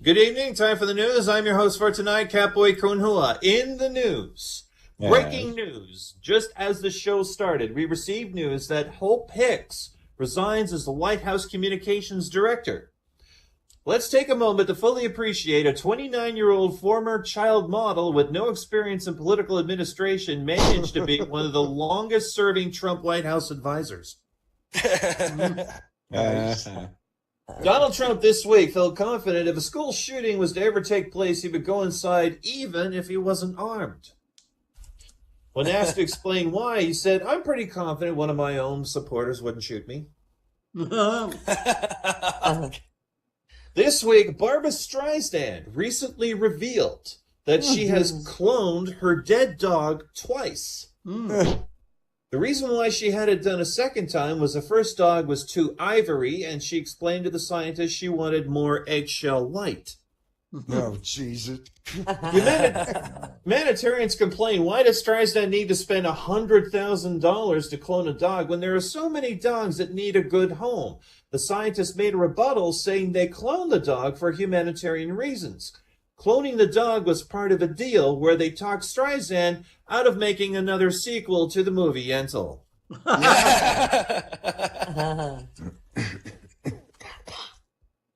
Good evening. Time for the news. I'm your host for tonight, Catboy Kunhua. In the news, breaking news. Just as the show started, we received news that Hope Hicks resigns as the White House Communications Director. Let's take a moment to fully appreciate a 29-year-old former child model with no experience in political administration managed to be one of the longest-serving Trump White House advisors. Donald Trump this week felt confident if a school shooting was to ever take place, he would go inside even if he wasn't armed. When asked to explain why, he said, "I'm pretty confident one of my own supporters wouldn't shoot me." This week, Barbra Streisand recently revealed that she has cloned her dead dog twice. The reason why she had it done a second time was the first dog was too ivory, and she explained to the scientist she wanted more eggshell light. Oh, Jesus. Humanitarians complain, why does Streisand need to spend $100,000 to clone a dog when there are so many dogs that need a good home? The scientist made a rebuttal saying they cloned the dog for humanitarian reasons. Cloning the dog was part of a deal where they talked Streisand out of making another sequel to the movie Yentl.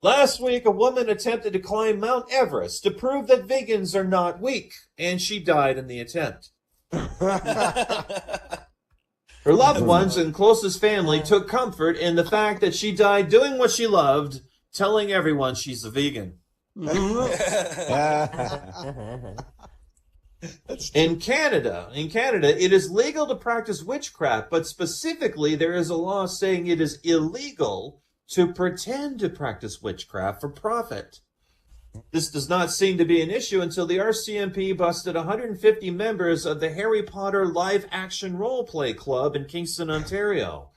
Last week, a woman attempted to climb Mount Everest to prove that vegans are not weak, and she died in the attempt. Her loved ones and closest family took comfort in the fact that she died doing what she loved, telling everyone she's a vegan. In Canada, it is legal to practice witchcraft, but specifically there is a law saying it is illegal to pretend to practice witchcraft for profit. This does not seem to be an issue until the RCMP busted 150 members of the Harry Potter live-action role-play club in Kingston, Ontario.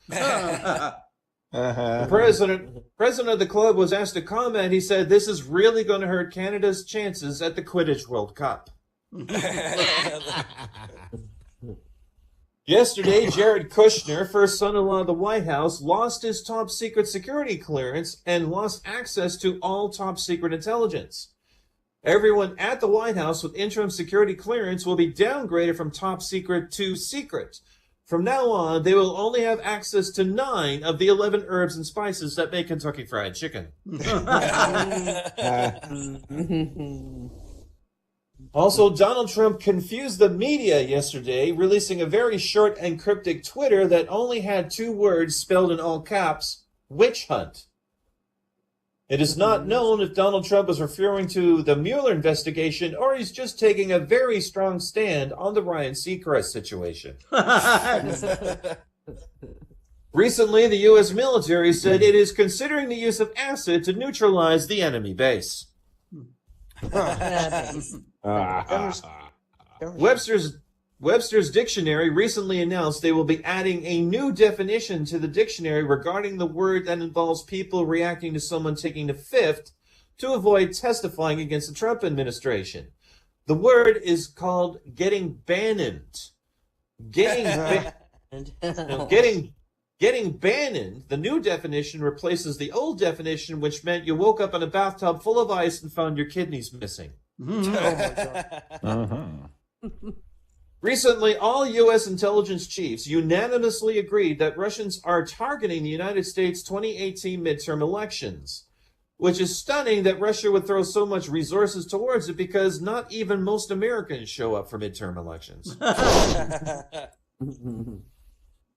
The president of the club was asked to comment. He said, "This is really going to hurt Canada's chances at the Quidditch World Cup." Yesterday, Jared Kushner, first son-in-law of the White House, lost his top-secret security clearance and lost access to all top-secret intelligence. Everyone at the White House with interim security clearance will be downgraded from top-secret to secret. From now on, they will only have access to 9 of the 11 herbs and spices that make Kentucky Fried Chicken. Also, Donald Trump confused the media yesterday, releasing a very short and cryptic Twitter that only had 2 words spelled in all caps, witch hunt. It is not known if Donald Trump was referring to the Mueller investigation or he's just taking a very strong stand on the Ryan Seacrest situation. Recently, the U.S. military said it is considering the use of acid to neutralize the enemy base. Webster's Dictionary recently announced they will be adding a new definition to the dictionary regarding the word that involves people reacting to someone taking the fifth to avoid testifying against the Trump administration. The word is called getting banned. Getting banned, the new definition replaces the old definition, which meant you woke up in a bathtub full of ice and found your kidneys missing. Recently, all U.S. intelligence chiefs unanimously agreed that Russians are targeting the United States 2018 midterm elections, which is stunning that Russia would throw so much resources towards it because not even most Americans show up for midterm elections.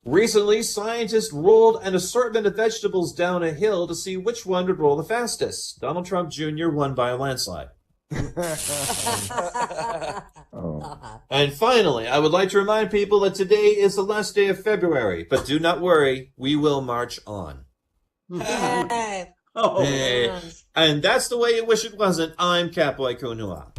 Recently, scientists rolled an assortment of vegetables down a hill to see which one would roll the fastest. Donald Trump Jr. won by a landslide. And finally, I would like to remind people that today is the last day of February, but do not worry, we will march on. Hey. And that's the way you wish it wasn't. I'm Catboy Kunua.